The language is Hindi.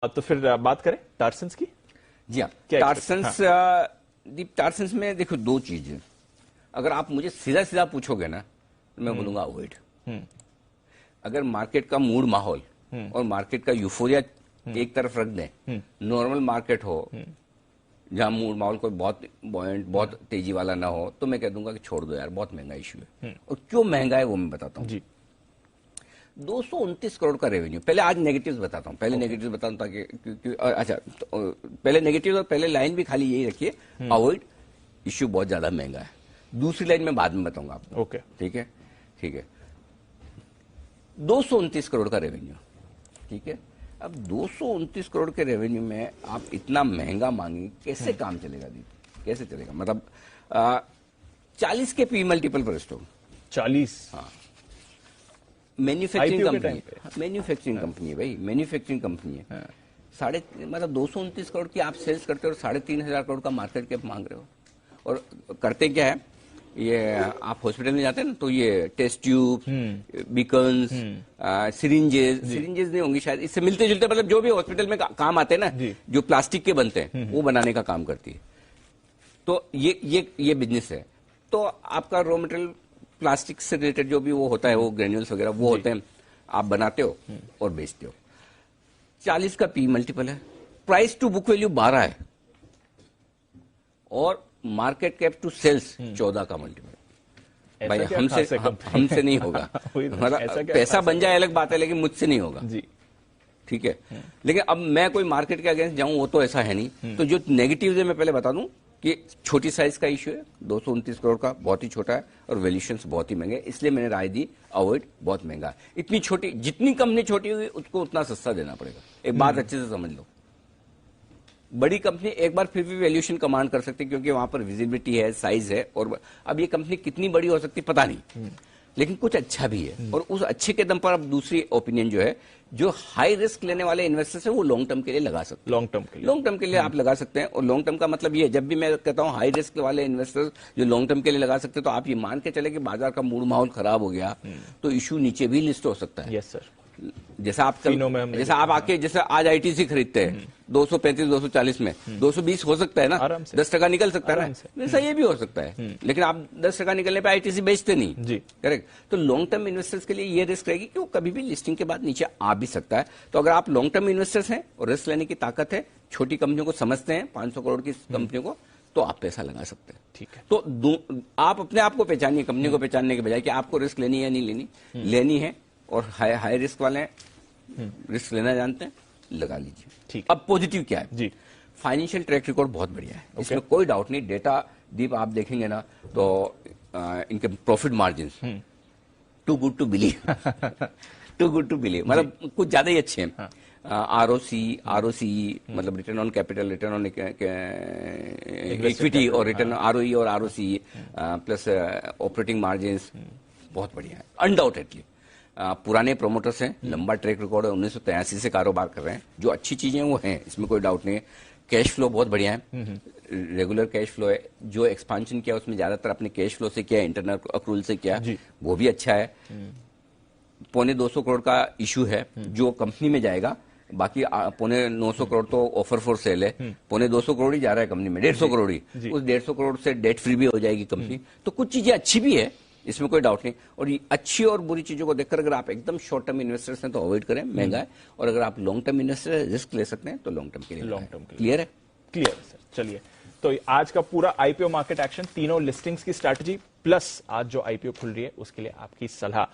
तो फिर बात करें टार्सन्स की। जी हाँ, क्या टार्सन्स टार्सन्स में देखो दो चीजें। अगर आप मुझे सीधा सीधा पूछोगे ना तो मैं बोलूंगा अवॉइड। अगर मार्केट का मूड माहौल और मार्केट का यूफोरिया एक तरफ रख दें, नॉर्मल मार्केट हो जहां मूड माहौल कोई बहुत बॉयंट बहुत तेजी वाला ना हो, तो मैं कह दूंगा कि छोड़ दो यार, बहुत महंगा इश्यू है। और क्यों महंगा है वो मैं बताता हूँ। 229 करोड़ का रेवेन्यू। पहले आज नेगेटिव्स बताता हूँ, पहले नेगेटिव्स बताता हूँ ताकि अच्छा तो, पहले नेगेटिव और पहले लाइन भी खाली यही रखिए, अवॉइड, इश्यू बहुत ज्यादा महंगा है। दूसरी लाइन में बाद में बताऊंगा आपको। ओके, ठीक है, ठीक है। 229 करोड़ का रेवेन्यू, ठीक है। अब 229 करोड़ के रेवेन्यू में आप इतना महंगा मांगे, कैसे काम चलेगा दीदी, कैसे चलेगा? मतलब 40 के पी मल्टीपल पर स्टॉक। 40? हाँ, मैन्युफैक्चरिंग कंपनी, मैन्युफैक्चरिंग कंपनी है भाई, मैन्युफैक्चरिंग कंपनी है। साढ़े मतलब 229 करोड़ की आप सेल्स करते हो और 3,500 करोड़ का मार्केट कैप मांग रहे हो। और करते क्या है, ये आप हॉस्पिटल में जाते हैं ना, तो ये टेस्ट ट्यूब, बीकन्स, सिरिंजेस नहीं होंगी शायद, इससे मिलते जुलते, मतलब जो भी हॉस्पिटल में काम आते हैं ना, जो प्लास्टिक के बनते हैं, वो बनाने का काम करती है। तो ये बिजनेस है। तो आपका रॉ मटेरियल प्लास्टिक से रिलेटेड जो भी वो होता है, वो ग्रेन्यूल्स वगैरह वो होते हैं, आप बनाते हो और बेचते हो। 40 का पी मल्टीपल है, प्राइस टू बुक वैल्यू 12 है, और मार्केट कैप टू सेल्स 14 का मल्टीपल। भाई हमसे नहीं होगा। मतलब पैसा बन जाए अलग बात है, लेकिन मुझसे नहीं होगा जी। ठीक है, लेकिन अब मैं कोई मार्केट के अगेंस्ट जाऊं वो तो ऐसा है नहीं। तो जो नेगेटिव है मैं पहले बता दूं कि छोटी साइज का इश्यू है, 229 करोड़ का, बहुत ही छोटा है, और वैल्यूएशंस बहुत ही महंगे, इसलिए मैंने राय दी अवॉइड, बहुत महंगा है। इतनी छोटी, जितनी कंपनी छोटी होगी उसको उतना सस्ता देना पड़ेगा। एक बात अच्छे से समझ लो, बड़ी कंपनी एक बार फिर भी वैल्यूएशन कमांड कर सकती है, क्योंकि वहां पर विजिबिलिटी है, साइज है, और अब ये कंपनी कितनी बड़ी हो सकती है पता नहीं, लेकिन कुछ अच्छा भी है। और उस अच्छे के दम पर अब दूसरी ओपिनियन जो है, जो हाई रिस्क लेने वाले इन्वेस्टर्स है वो लॉन्ग टर्म के लिए लगा सकते हैं। लॉन्ग टर्म के लिए आप लगा सकते हैं। और लॉन्ग टर्म का मतलब ये, जब भी मैं कहता हूं हाई रिस्क वाले इन्वेस्टर्स जो लॉन्ग टर्म के लिए लगा सकते हैं, तो आप ये मान के चले कि बाजार का मूड माहौल खराब हो गया तो इशू नीचे भी लिस्ट हो सकता है। Yes sir. जैसा आप आके जैसे आज आईटीसी खरीदते हैं 235 240 में, 220 हो सकता है ना, 10% निकल सकता है ना, वैसा ये भी हो सकता है। लेकिन आप 10% निकलने पे आईटीसी बेचते नहीं जी, करेक्ट। तो लॉन्ग टर्म इन्वेस्टर्स के लिए ये रिस्क रहेगी कि वो कभी भी लिस्टिंग के बाद नीचे आ भी सकता है। तो अगर आप लॉन्ग टर्म इन्वेस्टर्स हैं और रिस्क लेने की ताकत है, छोटी कंपनियों को समझते हैं, 500 करोड़ की कंपनियों को, तो आप पैसा लगा सकते हैं। ठीक है, तो आप अपने आप को पहचानिए, कंपनी को पहचानने के बजाय कि आपको रिस्क लेनी है या नहीं लेनी, लेनी है, और हाई रिस्क वाले रिस्क लेना जानते हैं, लगा लीजिए। ठीक। अब पॉजिटिव क्या है जी, फाइनेंशियल ट्रैक रिकॉर्ड बहुत बढ़िया है, इसमें कोई डाउट नहीं। डेटा दीप आप देखेंगे ना, तो इनके profit margin too good to believe, too good to believe, मतलब कुछ ज्यादा ही अच्छे हैं। आरओसी मतलब return on capital, return on equity, और रिटर्न आरओई और आरओसी प्लस ऑपरेटिंग मार्जिन बहुत बढ़िया है अनडाउटेडली। पुराने प्रोमोटर्स हैं, लंबा ट्रैक रिकॉर्ड है, 1983 से कारोबार कर रहे हैं, जो अच्छी चीजें वो हैं, इसमें कोई डाउट नहीं है। कैश फ्लो बहुत बढ़िया है, रेगुलर कैश फ्लो है। जो एक्सपांशन किया उसमें ज्यादातर अपने कैश फ्लो से किया, इंटरनल अक्रूल से किया, वो भी अच्छा है। 225 करोड़ का इशू है जो कंपनी में जाएगा, बाकी 925 करोड़ तो ऑफर फॉर सेल है। 225 करोड़ ही जा रहा है कंपनी में, 150 करोड़ ही, उस 150 करोड़ से डेट फ्री भी हो जाएगी कंपनी। तो कुछ चीजें अच्छी भी है, इसमें कोई डाउट नहीं। और ये अच्छी और बुरी चीजों को देखकर अगर आप एकदम शॉर्ट टर्म इन्वेस्टर्स हैं तो अवॉइड करें, महंगा है। और अगर आप लॉन्ग टर्म इन्वेस्टर रिस्क ले सकते हैं तो लॉन्ग टर्म के लिए, क्लियर है? क्लियर है सर। चलिए, तो आज का पूरा आईपीओ मार्केट एक्शन, तीनों लिस्टिंग्स की स्ट्रैटेजी प्लस आज जो आईपीओ खुल रही है उसके लिए आपकी सलाह।